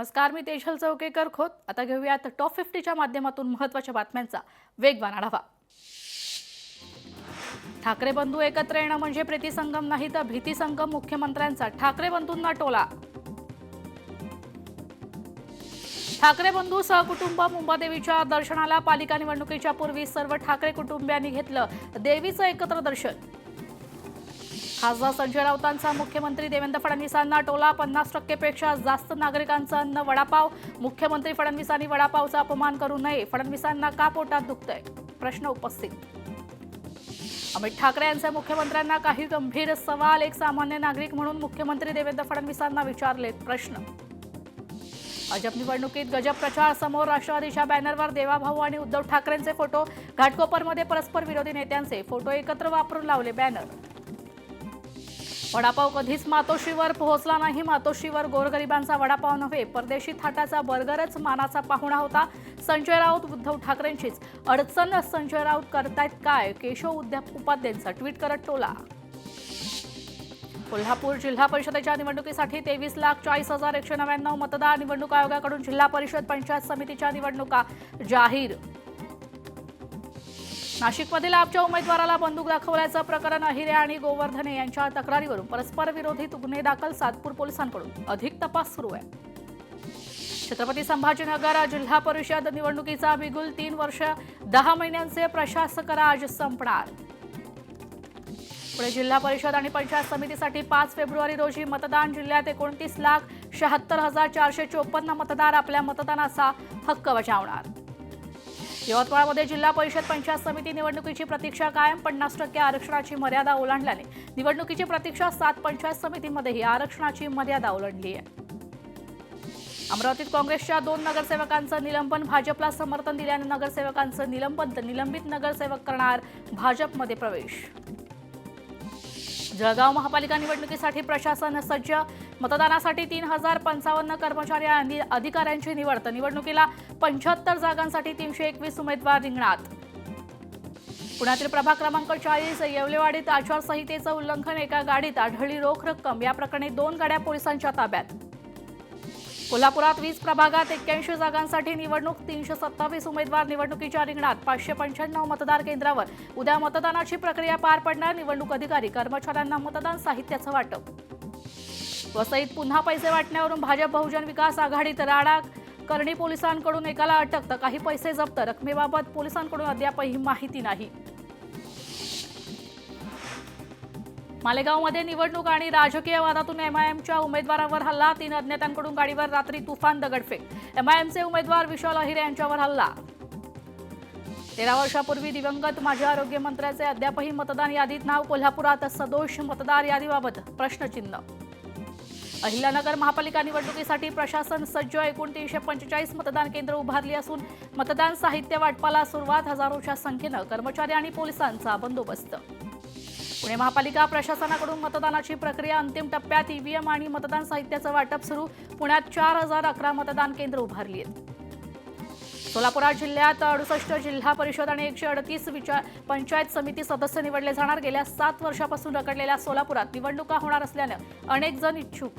नमस्कार, मी तेजल चौकेकर खोत. आता घेऊयात टॉप 50च्या माध्यमातून महत्त्वाच्या बातम्यांचा वेगवान आढावा. ठाकरे बंधू एकत्र येणं म्हणजे प्रीतिसंगम नाही तर भीतिसंगम. मुख्यमंत्र्यांचा ठाकरे बंधूंना टोला. ठाकरे बंधू सहकुटुंब मुंबादेवीच्या दर्शनाला. पालिका निवडणुकीच्या पूर्वी सर्व ठाकरे कुटुंबियांनी घेतलं देवीचं एकत्र दर्शन. खासदार संजय राऊतांचा मुख्यमंत्री देवेंद्र फडणवीसांना टोला. 50% पेक्षा जास्त नागरिकांचं अन्न वडापाव. मुख्यमंत्री फडणवीसांनी वडापावचा अपमान करू नये. फडणवीसांना का पोटात दुखतंय प्रश्न उपस्थित. अमित ठाकरे यांचे मुख्यमंत्र्यांना काही गंभीर सवाल. एक सामान्य नागरिक म्हणून मुख्यमंत्री देवेंद्र फडणवीसांना विचारले प्रश्न. भाजप निवडणुकीत गजब प्रचार समोर. राष्ट्रवादीच्या बॅनरवर देवाभाऊ आणि उद्धव ठाकरेंचे फोटो. घाटकोपरमध्ये परस्पर विरोधी नेत्यांचे फोटो एकत्र वापरून लावले बॅनर. वडापाव कधीच मातोश्रीवर पोहोचला नाही. मातोश्रीवर गोरगरिबांचा वडापाव नव्हे, परदेशी थाटाचा बर्गरच मानाचा पाहुणा होता. संजय राऊत उद्धव ठाकरेंचीच अडचण. संजय राऊत करतायत काय? केशव उपाध्यांचा ट्विट करत टोला. कोल्हापूर जिल्हा परिषदेच्या निवडणुकीसाठी 23,40,199 मतदार. निवडणूक आयोगाकडून जिल्हा परिषद पंचायत समितीच्या निवडणुका जाहीर. नाशिकमधील आपच्या उमेदवाराला बंदूक दाखवल्याचं प्रकरण. अहिरे आणि गोवर्धने यांच्या तक्रारीवरून परस्पर विरोधी गुन्हे दाखल. सातपूर पोलिसांकडून अधिक तपास सुरू आहे. छत्रपती संभाजीनगर जिल्हा परिषद निवडणुकीचा बिगुल. 3 वर्ष 10 महिन्यांचे प्रशासक राज संपणार. पुणे जिल्हा परिषद आणि पंचायत समितीसाठी 5 फेब्रुवारी रोजी मतदान. जिल्ह्यात 29,76,454 मतदार आपल्या मतदानाचा हक्क बजावणार. यवतमाळमध्ये जिल्हा परिषद पंचायत समिती निवडणुकीची प्रतीक्षा कायम. 50% आरक्षणाची मर्यादा ओलांडल्याने निवडणुकीची प्रतीक्षा. 7 पंचायत समितीमध्येही आरक्षणाची मर्यादा ओलांडली आहे. अमरावतीत काँग्रेसच्या 2 नगरसेवकांचं निलंबन. भाजपला समर्थन दिल्याने नगरसेवकांचं निलंबन. तर निलंबित नगरसेवक करणार भाजपमध्ये प्रवेश. जळगाव महापालिका निवडणुकीसाठी प्रशासन सज्ज. मतदानासाठी 3,055 कर्मचारी आणि अधिकाऱ्यांची निवड. तर निवडणुकीला 75 जागांसाठी 321 उमेदवार रिंगणात. पुण्यातील प्रभाग क्रमांक 40 येवलेवाडीत आचारसंहितेचं उल्लंघन. एका गाडीत आढळली रोख रक्कम. या प्रकरणी 2 गाड्या पोलिसांच्या ताब्यात. कोल्हापुरात 20 प्रभागात 81 जागांसाठी निवडणूक. 327 उमेदवार निवडणुकीच्या रिंगणात. 595 मतदार केंद्रावर उद्या मतदानाची प्रक्रिया पार पडणार. निवडणूक अधिकारी कर्मचाऱ्यांना मतदान साहित्याचं वाटप. वसईत पुन्हा पैसे वाटण्यावरून भाजप बहुजन विकास आघाडीत राडा. करणी पोलिसांकडून एकाला अटक तर काही पैसे जप्त. रकमेबाबत पोलिसांकडून अद्यापही माहिती नाही. मालेगावमध्ये निवडणूक आणि राजकीय वादातून एमआयएमच्या उमेदवारांवर हल्ला. 3 अज्ञातांकडून गाडीवर रात्री तुफान दगडफेक. एमआयएमचे उमेदवार विशाल अहिरे यांच्यावर हल्ला. 13 वर्षापूर्वी दिवंगत माजी आरोग्य मंत्र्याचे अद्यापही मतदान यादीत नाव. कोल्हापुरात सदोष मतदार यादीबाबत प्रश्नचिन्ह. अहिल्यानगर महापालिका निवडणुकीसाठी प्रशासन सज्ज. एकूण 345 मतदान केंद्र उभारली असून मतदान साहित्य वाटपाला सुरुवात. हजारोच्या संख्येनं कर्मचारी आणि पोलिसांचा बंदोबस्त. पुणे महापालिका प्रशासनाकडून मतदानाची प्रक्रिया अंतिम टप्प्यात. ईव्हीएम आणि मतदान साहित्याचं वाटप सुरू. पुण्यात 4,011 मतदान केंद्र उभारली आहेत. सोलापुरात जिल्ह्यात 68 जिल्हा परिषद आणि 138 पंचायत समिती सदस्य निवडले जाणार. गेल्या 7 वर्षापासून रखडलेल्या सोलापुरात निवडणुका होणार असल्यानं अनेक जण इच्छुक.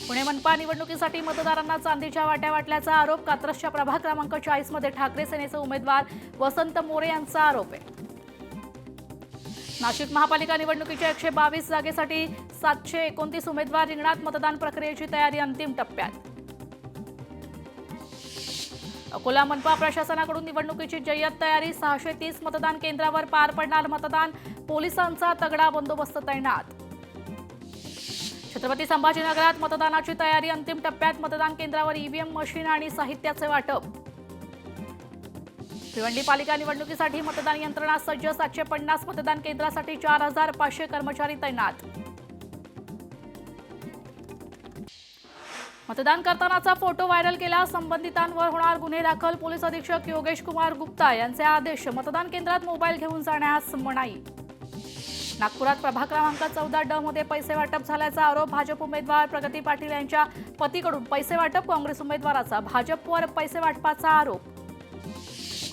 पुणे मनपा निवडणुकीसाठी मतदारांना चांदीच्या वाट्या वाटल्याचा आरोप. कात्रजच्या प्रभाग क्रमांक 40 मध्ये ठाकरे सेनेचे उमेदवार वसंत मोरे यांचा आरोप आहे. नाशिक महापालिका निवडणुकीच्या 122 जागेसाठी 729 उमेदवार रिंगणात. मतदान प्रक्रियेची तयारी अंतिम टप्प्यात. अकोला मनपा प्रशासनाकडून निवडणुकीची जय्यत तयारी. 630 मतदान केंद्रावर पार पडणार मतदान. पोलिसांचा तगडा बंदोबस्त तैनात. छत्रपती संभाजीनगरात मतदानाची तयारी अंतिम टप्प्यात. मतदान केंद्रावर ईव्हीएम मशीन आणि साहित्याचे वाटप. भिवंडी पालिका निवडणुकीसाठी मतदान यंत्रणा सज्ज. 750 मतदान केंद्रासाठी 4,500 कर्मचारी तैनात. मतदान करतानाचा फोटो व्हायरल केला. संबंधितांवर होणार गुन्हे दाखल. पोलीस अधीक्षक योगेश कुमार गुप्ता यांचे आदेश. मतदान केंद्रात मोबाईल घेऊन जाण्यास मनाई. नागपुरात प्रभाग क्रमांक 14 मध्ये पैसे वाटप झाल्याचा आरोप. भाजप उमेदवार प्रगती पाटील यांच्या पतीकडून पैसे वाटप. काँग्रेस उमेदवाराचा भाजपवर पैसे वाटपाचा आरोप.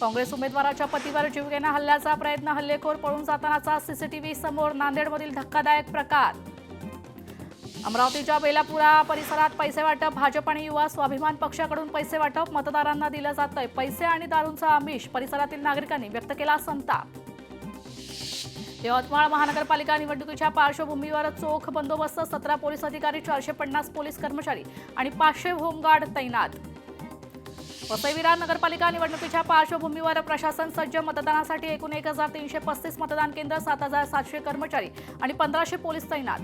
काँग्रेस उमेदवाराच्या पतीवर जीवघेण्या हल्ल्याचा प्रयत्न. हल्लेखोर पळून जातानाचा सीसीटीव्ही समोर. नांदेडमधील धक्कादायक प्रकार. अमरावतीच्या बेलापुरा परिसरात पैसे वाटप. भाजप आणि युवा स्वाभिमान पक्षाकडून पैसे वाटप. मतदारांना दिलं जातंय पैसे आणि दारूंचा आमिष. परिसरातील नागरिकांनी व्यक्त केला संताप. यवतमाळ महानगरपालिका निवडणुकीच्या पार्श्वभूमीवर चोख बंदोबस्त. 17 पोलीस अधिकारी, 450 पोलीस कर्मचारी आणि 500 होमगार्ड तैनात. वसई विरार नगरपालिका निवडणुकीच्या पार्श्वभूमीवर प्रशासन सज्ज. मतदानासाठी एकूण 1335 मतदान केंद्र, 7700 कर्मचारी आणि 1500 पोलीस तैनात.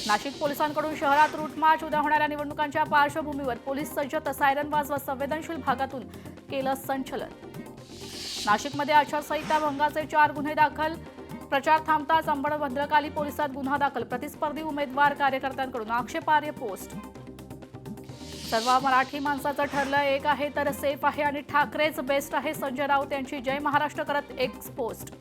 नाशिक पोलिसांकडून शहरात रूट मार्च. उद्या होणाऱ्या निवडणुकांच्या पार्श्वभूमीवर पोलीस सज्ज. सायरन वाजवत संवेदनशील भागातून केलं संचलन. नाशिकमध्ये आचारसंहिता भंगाचे 4 गुन्हे दाखल. प्रचार थांबताच अंबड भद्रकाली पोलिसात गुन्हा दाखल. प्रतिस्पर्धी उमेदवार कार्यकर्त्यांकडून आक्षेपार्ह पोस्ट. सर्व मराठी माणसाचं ठरलं एक आहे तर सेफ आहे आणि ठाकरेच बेस्ट आहे. संजय राऊत यांची जय महाराष्ट्र करत एक्स पोस्ट.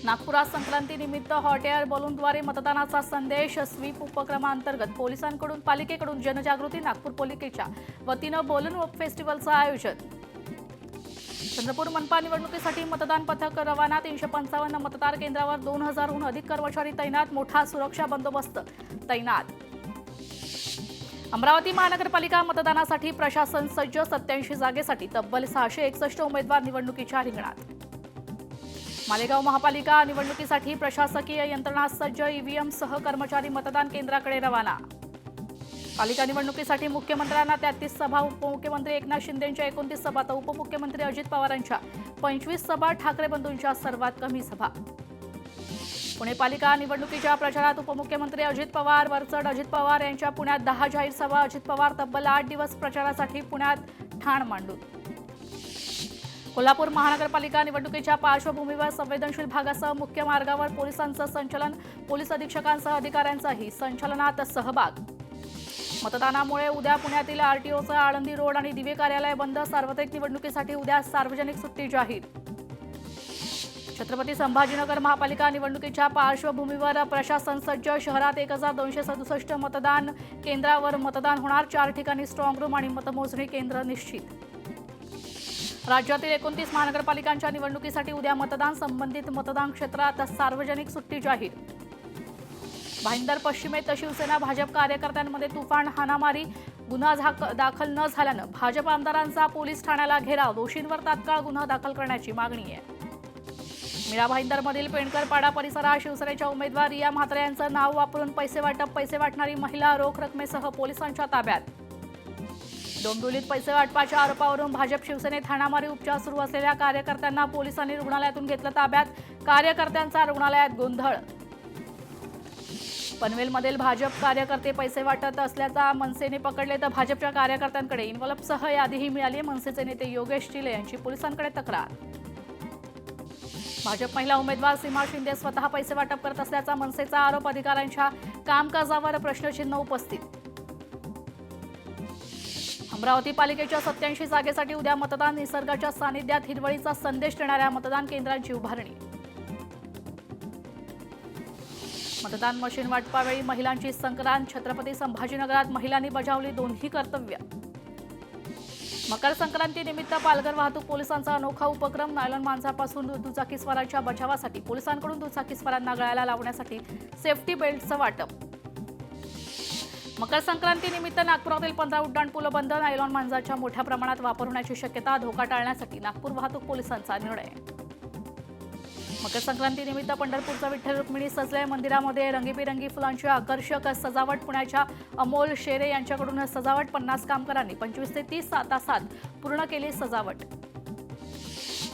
नागपुरात संक्रांतीनिमित्त हॉट एअर बलूनद्वारे मतदानाचा संदेश. स्वीप उपक्रमांतर्गत पोलिसांकडून पालिकेकडून जनजागृती. नागपूर पालिकेच्या वतीनं बलून फेस्टिवलचं आयोजन. चंद्रपूर मनपा निवडणुकीसाठी मतदान पथक रवाना. 355 मतदार केंद्रावर 2000हून अधिक कर्मचारी तैनात. मोठा सुरक्षा बंदोबस्त तैनात. अमरावती महानगरपालिका मतदानासाठी प्रशासन सज्ज. 87 जागेसाठी तब्बल 661 उमेदवार निवडणुकीच्या रिंगणात. मालेगाव महापालिका निवडणुकीसाठी प्रशासकीय यंत्रणा सज्ज. ईव्हीएमसह कर्मचारी मतदान केंद्राकडे रवाना. पालिका निवडणुकीसाठी मुख्यमंत्र्यांना 33 सभा. उपमुख्यमंत्री एकनाथ शिंदेंच्या 29 सभा तर उपमुख्यमंत्री अजित पवारांच्या 25 सभा. ठाकरे बंधूंच्या सर्वात कमी सभा. पुणे पालिका निवडणुकीच्या प्रचारात उपमुख्यमंत्री अजित पवार वरचढ. अजित पवार यांच्या पुण्यात 10 जाहीर सभा. अजित पवार तब्बल 8 दिवस प्रचारासाठी पुण्यात ठाण मांडून. कोल्हापूर महानगरपालिका निवडणुकीच्या पार्श्वभूमीवर संवेदनशील भागासह मुख्य मार्गावर पोलिसांचं संचलन. पोलीस अधीक्षकांसह अधिकाऱ्यांचाही संचलनात सहभाग. मतदानामुळे उद्या पुण्यातील आरटीओचं आळंदी रोड आणि दिवे कार्यालय बंद. सार्वत्रिक निवडणुकीसाठी उद्या सार्वजनिक सुट्टी जाहीर. छत्रपती संभाजीनगर महापालिका निवडणुकीच्या पार्श्वभूमीवर प्रशासन सज्ज. शहरात 1267 मतदान केंद्रावर मतदान होणार. 4 ठिकाणी स्ट्रॉंग रूम आणि मतमोजणी केंद्र निश्चित. राज्यातील 29 महानगरपालिकांच्या निवडणुकीसाठी उद्या मतदान. संबंधित मतदान क्षेत्रात सार्वजनिक सुट्टी जाहीर. भाईंदर पश्चिमेत शिवसेना भाजप कार्यकर्त्यांमध्ये तुफान हाणामारी. गुन्हा दाखल न झाल्यानं भाजप आमदारांचा पोलीस ठाण्याला घेराव. दोषींवर तात्काळ गुन्हा दाखल करण्याची मागणी आहे. मीरा भाईंदरमधील पेंडकरपाडा परिसरात शिवसेनेच्या उमेदवार रिया म्हात्रे यांचं नाव वापरून पैसे वाटप. पैसे वाटणारी महिला रोख रकमेसह पोलिसांच्या ताब्यात. डोंबिवलीत पैसे वाटपाच्या आरोपावरून भाजप शिवसेनेत हाणामारी. उपचार सुरू असलेल्या कार्यकर्त्यांना पोलिसांनी रुग्णालयातून घेतलं ताब्यात. कार्यकर्त्यांचा रुग्णालयात गोंधळ. पनवेलमधील भाजप कार्यकर्ते पैसे वाटत असल्याचा मनसेने पकडले तर भाजपच्या कार्यकर्त्यांकडे इन्व्हॉल्पसह यादीही मिळाली. मनसेचे नेते योगेश चिले यांची पोलिसांकडे तक्रार. भाजप महिला उमेदवार सीमा शिंदे स्वतः पैसे वाटप करत असल्याचा मनसेचा आरोप. अधिकाऱ्यांच्या कामकाजावर प्रश्नचिन्ह उपस्थित. अमरावती पालिकेच्या 87 जागेसाठी उद्या मतदान. निसर्गाच्या सानिध्यात हिरवळीचा संदेश देणाऱ्या मतदान केंद्रांची उभारणी. मतदान मशीन वाटपावेळी महिलांची संक्रांत. छत्रपती संभाजीनगरात महिलांनी बजावली दोन्ही कर्तव्य. मकर संक्रांतीनिमित्त पालघर वाहतूक पोलिसांचा अनोखा उपक्रम. नायलॉन मांजापासून दुचाकीस्वारांच्या बचावासाठी पोलिसांकडून दुचाकीस्वारांना गळ्याला लावण्यासाठी सेफ्टी बेल्टचं वाटप. मकर संक्रांतीनिमित्त नागपुरातील 15 उड्डाणपूल बंद. नायलॉन मांजाच्या मोठ्या प्रमाणात वापर होण्याची शक्यता. धोका टाळण्यासाठी नागपूर वाहतूक पोलिसांचा निर्णय. मकर संक्रांतीनिमित्त पंढरपूरचं विठ्ठल रुक्मिणी सजलंय. मंदिरामध्ये रंगीबेरंगी फुलांची आकर्षक सजावट. पुण्याच्या अमोल शेरे यांच्याकडून सजावट. 50 कामगारांनी 25 ते 30 तासात पूर्ण केली सजावट.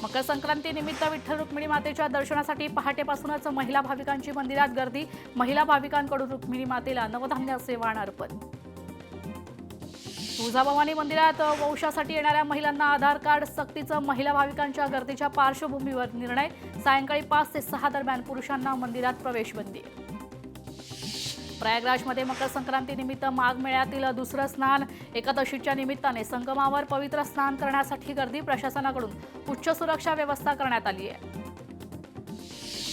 मकर संक्रांतीनिमित्त विठ्ठल रुक्मिणी मातेच्या दर्शनासाठी पहाटेपासूनच महिला भाविकांची मंदिरात गर्दी. महिला भाविकांकडून रुक्मिणी मातेला नवधान्याचे वाण अर्पण. तुळजाभवानी मंदिरात वंशासाठी येणाऱ्या महिलांना आधार कार्ड सक्तीचं. महिला भाविकांच्या गर्दीच्या पार्श्वभूमीवर निर्णय. सायंकाळी 5 ते 6 दरम्यान पुरुषांना मंदिरात प्रवेश बंदी. प्रयागराजमध्ये मकर संक्रांतीनिमित्त माघ मेळ्यातील दुसरं स्नान. एकादशीच्या निमित्ताने संगमावर पवित्र स्नान करण्यासाठी गर्दी. प्रशासनाकडून उच्च सुरक्षा व्यवस्था करण्यात आली आहे.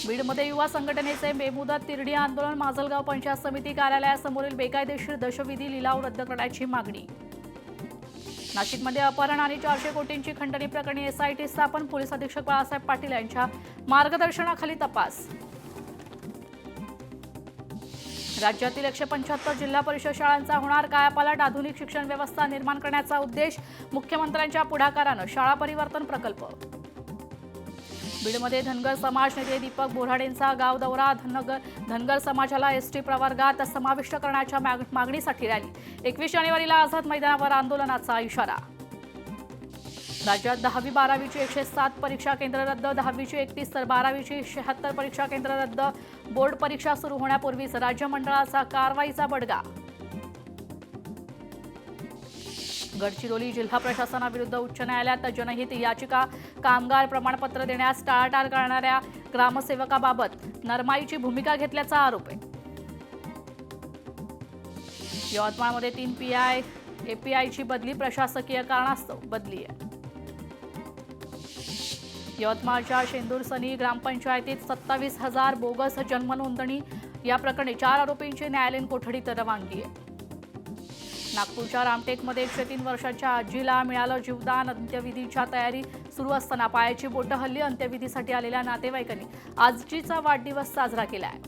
बीडमध्ये युवा संघटनेचे बेमुदत तिरडी आंदोलन. माजलगाव पंचायत समिती कार्यालयासमोरील बेकायदेशीर दशविधी लिलाव रद्द करण्याची मागणी. नाशिकमध्ये अपहरण आणि 400 कोटींची खंडणी प्रकरणी एसआयटी स्थापन. पोलीस अधीक्षक बाळासाहेब पाटील यांच्या मार्गदर्शनाखाली तपास. राज्यातील 175 जिल्हा परिषद शाळांचा होणार कायापालट, आधुनिक शिक्षण व्यवस्था निर्माण करण्याचा उद्देश, मुख्यमंत्र्यांच्या पुढाकारानं शाळा परिवर्तन प्रकल्प. बीडमध्ये धनगर समाज नेते दीपक बोऱ्हाडेंचा गाव दौरा, धनगर समाजाला एसटी प्रवर्गात समाविष्ट करण्याच्या मागणीसाठी रॅली. 21 जानेवारीला आझाद मैदानावर आंदोलनाचा इशारा. राज्यात 10वी 12वीची 107 परीक्षा केंद्र रद्द, 10वीची 31 तर 12वीची 76 परीक्षा केंद्र रद्द. बोर्ड परीक्षा सुरू होण्यापूर्वीच राज्य मंडळाचा कारवाईचा बडगा. गडचिरोली जिल्हा प्रशासनाविरुद्ध उच्च न्यायालयात जनहित याचिका, कामगार प्रमाणपत्र देण्यास टाळाटाळ करणाऱ्या ग्रामसेवकाबाबत नरमाईची भूमिका घेतल्याचा आरोप आहे. यवतमाळमध्ये 3 PI APIची बदली, प्रशासकीय कारणास्तव बदली आहे. यवतमाळच्या शेंदूरसनी ग्रामपंचायतीत 27,000 बोगस जन्म नोंदणी, या प्रकरणी 4 आरोपींची न्यायालयीन कोठडीत रवानगी आहे. नागपूरच्या रामटेकमध्ये 103 वर्षाच्या आजीला मिळालं जीवदान, अंत्यविधीच्या तयारी सुरू असताना पायाची बोटं हल्ली. अंत्यविधीसाठी आलेल्या नातेवाईकांनी आजीचा वाढदिवस साजरा केला आहे.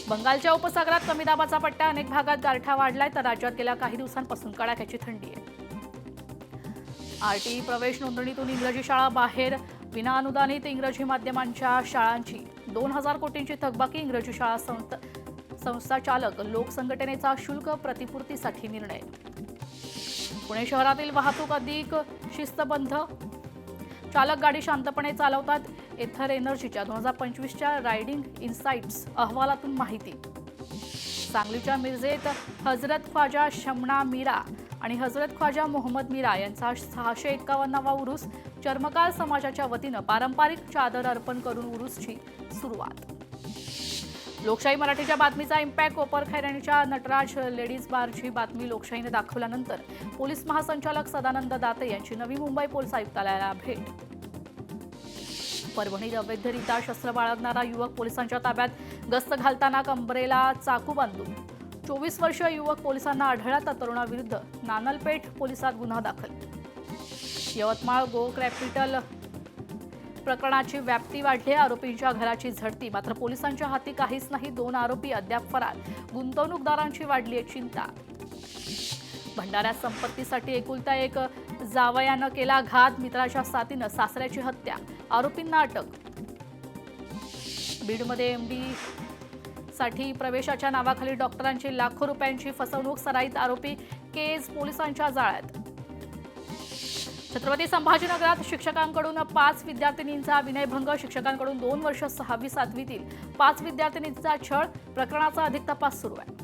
बंगालच्या उपसागरात कमी दाबाचा पट्टा, अनेक भागात गारठा वाढलाय, तर राज्यात गेल्या काही दिवसांपासून कडाक्याची थंडी आहे. RTE प्रवेश नोंदणीतून इंग्रजी शाळा बाहेर, विनाअनुदानित इंग्रजी माध्यमांच्या शाळांची 2,000 कोटींची थकबाकी. इंग्रजी शाळा संस्था चालक लोक संघटनेचा शुल्क प्रतिपूर्तीसाठी निर्णय. पुणे शहरातील वाहतूक अधिक शिस्तबद्ध, चालक गाडी शांतपणे चालवतात. एथर एनर्जीच्या 2025च्या रायडिंग इन्साइट्स अहवालातून माहिती. सांगलीच्या मिरजेत हजरत ख्वाजा शमना मीरा आणि हजरत ख्वाजा मोहम्मद मीरा यांचा 651वा उरूस. चर्मकार समाजाच्या वतीनं पारंपरिक चादर अर्पण करून उरूसची सुरुवात. लोकशाही मराठीच्या बातमीचा इम्पॅक्ट, कोपरखैरण्याच्या नटराज लेडीज बारची बातमी लोकशाहीने दाखवल्यानंतर पोलीस महासंचालक सदानंद दाते यांची नवी मुंबई पोलीस आयुक्तालयाला भेट. परभणीत अवैधरित्या शस्त्र बाळगणारा युवक पोलिसांच्या ताब्यात, गस्त घालताना कंबरेला चाकू बांधून 24 वर्षीय युवक पोलिसांना आढळला, तर तरुणाविरुद्ध नानलपेठ पोलिसात गुन्हा दाखल. यवतमाळ गो कॅपिटल प्रकरणाची व्याप्ती वाढली, आरोपींच्या घराची झडती, मात्र पोलिसांच्या हाती काहीच नाही. 2 आरोपी अद्याप फरार, गुंतवणूकदारांची वाढली आहे चिंता. भंडाऱ्यात संपत्तीसाठी एकुलता एक जावयानं केला घात, मित्राच्या साथीनं सासऱ्याची हत्या, आरोपींना अटक. बीडमध्ये MD साठी प्रवेशाच्या नावाखाली डॉक्टरांची लाखो रुपयांची फसवणूक, सराईत आरोपी केज पोलिसांच्या जाळ्यात. छत्रपती संभाजीनगरात शिक्षकांकडून 5 विद्यार्थिनींचा विनयभंग, शिक्षकांकडून 2 वर्ष 6वी 7वीतील 5 विद्यार्थिनींचा छळ, प्रकरणाचा अधिक तपास सुरू आहे.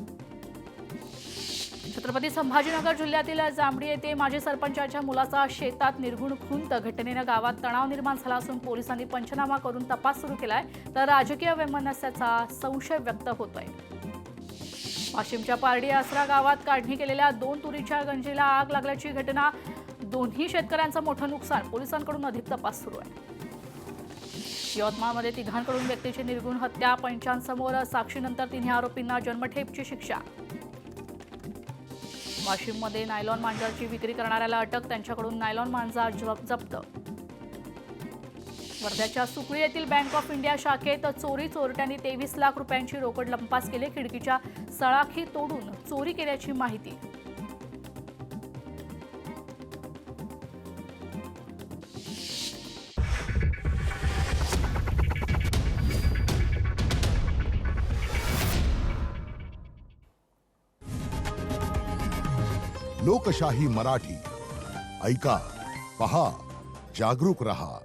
छत्रपती संभाजीनगर जिल्ह्यातील जांभडी येथे माजी सरपंचाच्या मुलाचा शेतात निर्घुण खून, घटनेनं गावात तणाव निर्माण झाला असून पोलिसांनी पंचनामा करून तपास सुरू केलाय, तर राजकीय वैमनस्याचा संशय व्यक्त होतोय. वाशिमच्या पारडी आसरा गावात काढणी केलेल्या 2 तुरीच्या गंजीला आग लागल्याची घटना, दोन्ही शेतकऱ्यांचं मोठं नुकसान, पोलिसांकडून अधिक तपास सुरू आहे. यवतमाळमध्ये 3घांकडून व्यक्तीची निर्घुण हत्या, पंचांसमोर साक्षीनंतर 3 आरोपींना जन्मठेपची शिक्षा. वाशिममध्ये नायलॉन मांजाची विक्री करणाऱ्याला अटक, त्यांच्याकडून नायलॉन मांजा जप्त. वर्ध्याच्या सुकळी येथील बँक ऑफ इंडिया शाखेत चोरी, चोरट्यांनी 23 लाख रुपयांची रोकड लंपास केली, खिडकीच्या सळाखी तोडून चोरी केल्याची माहिती. लोकशाही मराठी ऐका, पहा, जागरूक रहा.